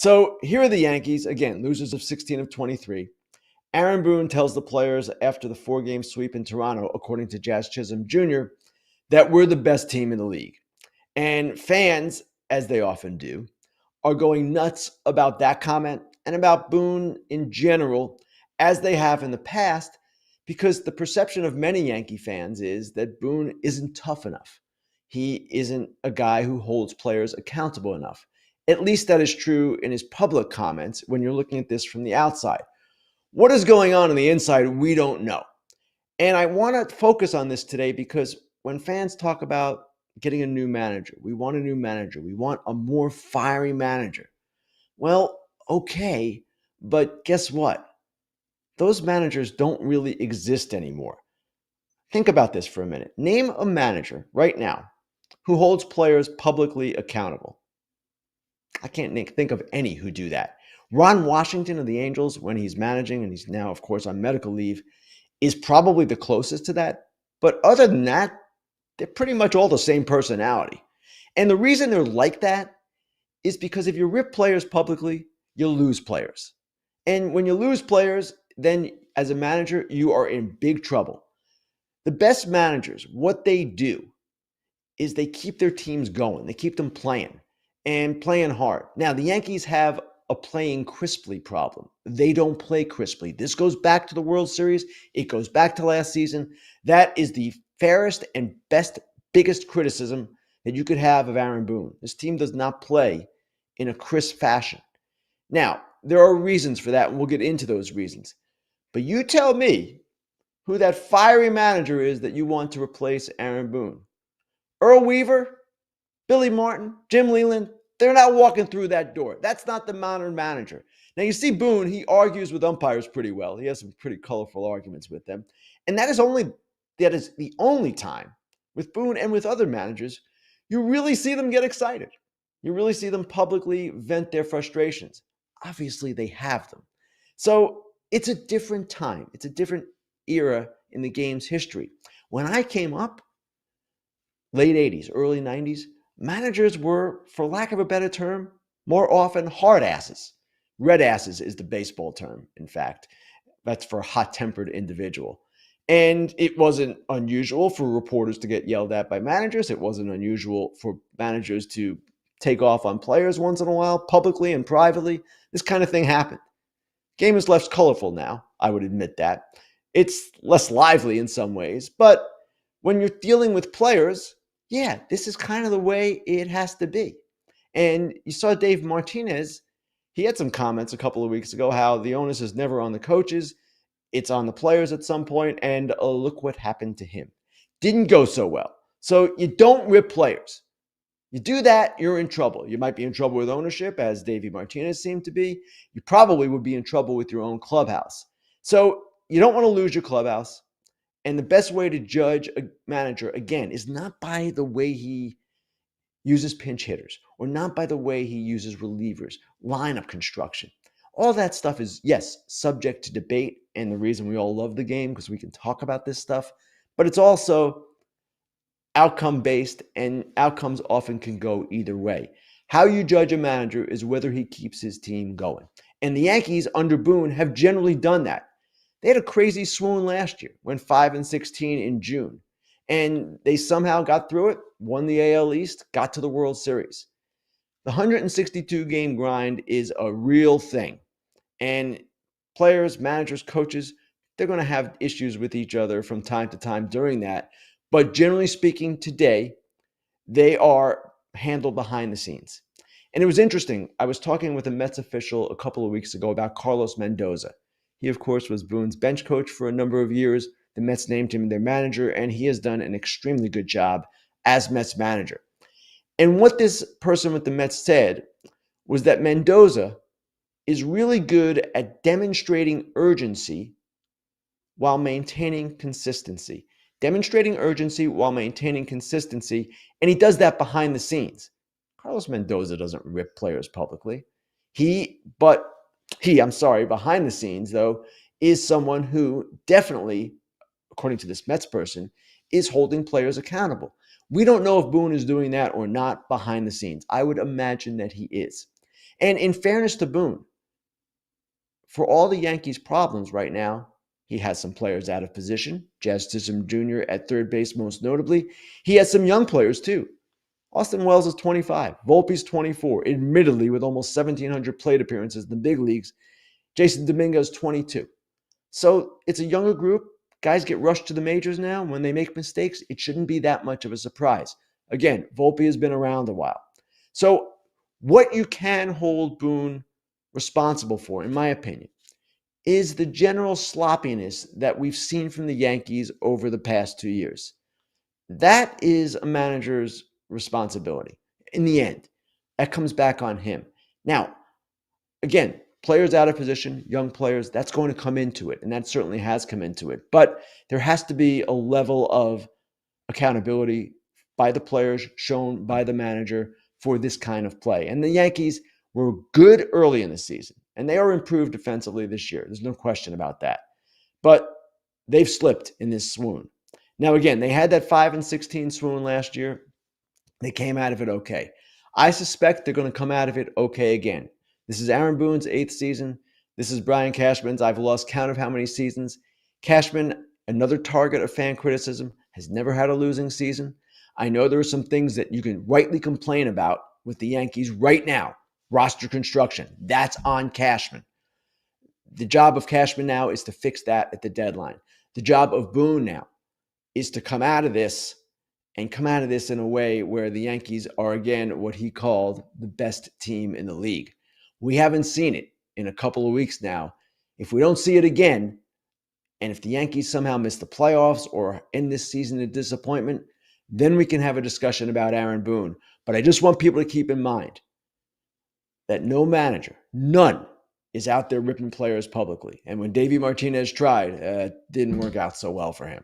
So here are the Yankees, again, losers of 16 of 23. Aaron Boone tells the players after the four-game sweep in Toronto, according to Jazz Chisholm Jr., that we're the best team in the league. And fans, as they often do, are going nuts about that comment and about Boone in general, as they have in the past, because the perception of many Yankee fans is that Boone isn't tough enough. He isn't a guy who holds players accountable enough. At least that is true in his public comments when you're looking at this from the outside. What is going on the inside, we don't know. And I want to focus on this today because when fans talk about getting a new manager, we want a new manager, we want a more fiery manager. Well, okay, but guess what? Those managers don't really exist anymore. Think about this for a minute. Name a manager right now who holds players publicly accountable. I can't think of any who do that. Ron Washington of the Angels, when he's managing, and he's now, of course, on medical leave, is probably the closest to that. But other than that, they're pretty much all the same personality. And the reason they're like that is because if you rip players publicly, you'll lose players. And when you lose players, then as a manager, you are in big trouble. The best managers, what they do is they keep their teams going. They keep them playing and playing hard. Now, the Yankees have a playing crisply problem. They don't play crisply. This goes back to the World Series. It goes back to last season. That is the fairest and biggest criticism that you could have of Aaron Boone. This team does not play in a crisp fashion. Now, there are reasons for that, and we'll get into those reasons. But you tell me who that fiery manager is that you want to replace Aaron Boone. Earl Weaver, Billy Martin, Jim Leyland, they're not walking through that door. That's not the modern manager. Now, you see Boone, he argues with umpires pretty well. He has some pretty colorful arguments with them. And that is the only time with Boone and with other managers you really see them get excited. You really see them publicly vent their frustrations. Obviously, they have them. So it's a different time. It's a different era in the game's history. When I came up, late 80s, early 90s, managers were, for lack of a better term, more often hard asses. Red asses is the baseball term, in fact. That's for a hot-tempered individual. And it wasn't unusual for reporters to get yelled at by managers. It wasn't unusual for managers to take off on players once in a while, publicly and privately. This kind of thing happened. Game is less colorful now, I would admit that. It's less lively in some ways, but when you're dealing with players, yeah, this is kind of the way it has to be. And you saw Dave Martinez, he had some comments a couple of weeks ago how the onus is never on the coaches, it's on the players at some point, and look what happened to him. Didn't go so well. So you don't rip players. You do that, you're in trouble. You might be in trouble with ownership, as Davey Martinez seemed to be. You probably would be in trouble with your own clubhouse. So you don't want to lose your clubhouse. And the best way to judge a manager, again, is not by the way he uses pinch hitters or not by the way he uses relievers, lineup construction. All that stuff is, yes, subject to debate and the reason we all love the game because we can talk about this stuff, but it's also outcome based, and outcomes often can go either way. How you judge a manager is whether he keeps his team going. And the Yankees under Boone have generally done that. They had a crazy swoon last year, went 5-16 in June, and they somehow got through it, won the AL East, got to the World Series. The 162 game grind is a real thing. And players, managers, coaches, they're going to have issues with each other from time to time during that. But generally speaking, today, they are handled behind the scenes. And it was interesting. I was talking with a Mets official a couple of weeks ago about Carlos Mendoza. He, of course, was Boone's bench coach for a number of years. The Mets named him their manager, and he has done an extremely good job as Mets manager. And what this person with the Mets said was that Mendoza is really good at demonstrating urgency while maintaining consistency. Demonstrating urgency while maintaining consistency, and he does that behind the scenes. Carlos Mendoza doesn't rip players publicly. Behind the scenes, though, is someone who definitely, according to this Mets person, is holding players accountable. We don't know if Boone is doing that or not behind the scenes. I would imagine that he is. And in fairness to Boone, for all the Yankees' problems right now, he has some players out of position. Jazz Chisholm Jr. at third base, most notably. He has some young players, too. Austin Wells is 25. Volpe's 24, admittedly with almost 1,700 plate appearances in the big leagues. Jason Dominguez, 22. So it's a younger group. Guys get rushed to the majors now. When they make mistakes, it shouldn't be that much of a surprise. Again, Volpe has been around a while. So what you can hold Boone responsible for, in my opinion, is the general sloppiness that we've seen from the Yankees over the past 2 years. That is a manager's responsibility. In the end, that comes back on him. Now, again, players out of position, young players, that's going to come into it, and that certainly has come into it. But there has to be a level of accountability by the players shown by the manager for this kind of play. And the Yankees were good early in the season, and they are improved defensively this year. There's no question about that. But they've slipped in this swoon. Now, again, they had that 5-16 swoon last year. They came out of it okay. I suspect they're going to come out of it okay again. This is Aaron Boone's 8th season. This is Brian Cashman's. I've lost count of how many seasons. Cashman, another target of fan criticism, has never had a losing season. I know there are some things that you can rightly complain about with the Yankees right now. Roster construction, that's on Cashman. The job of Cashman now is to fix that at the deadline. The job of Boone now is to come out of this in a way where the Yankees are, again, what he called the best team in the league. We haven't seen it in a couple of weeks now. If we don't see it again, and if the Yankees somehow miss the playoffs or end this season in disappointment, then we can have a discussion about Aaron Boone. But I just want people to keep in mind that no manager, none, is out there ripping players publicly. And when Davey Martinez tried, it didn't work out so well for him.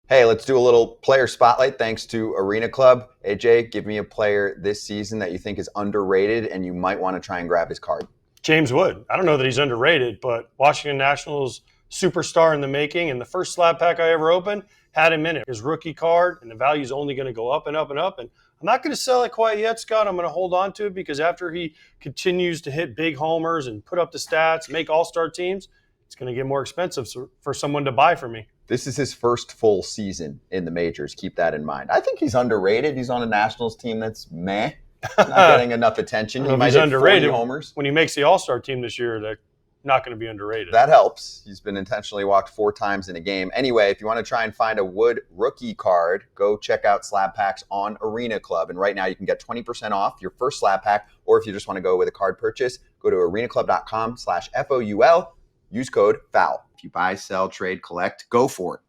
Hey, let's do a little player spotlight thanks to Arena Club. AJ, give me a player this season that you think is underrated and you might want to try and grab his card. James Wood. I don't know that he's underrated, but Washington Nationals superstar in the making, and the first slab pack I ever opened had him in it. His rookie card, and the value is only going to go up and up and up. And I'm not going to sell it quite yet, Scott. I'm going to hold on to it because after he continues to hit big homers and put up the stats, make all-star teams, it's going to get more expensive for someone to buy for me. This is his first full season in the majors. Keep that in mind. I think he's underrated. He's on a Nationals team that's meh. Not getting enough attention. He might hit underrated 40 homers. When he makes the All-Star team this year, they're not going to be underrated. That helps. He's been intentionally walked 4 times in a game. Anyway, if you want to try and find a Wood rookie card, go check out slab packs on Arena Club. And right now you can get 20% off your first slab pack. Or if you just want to go with a card purchase, go to arenaclub.com/FOUL. Use code FOUL. If you buy, sell, trade, collect, go for it.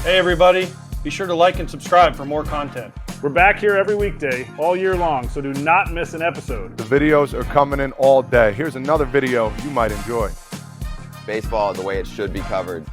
Hey, everybody. Be sure to like and subscribe for more content. We're back here every weekday, all year long, so do not miss an episode. The videos are coming in all day. Here's another video you might enjoy. Baseball the way it should be covered.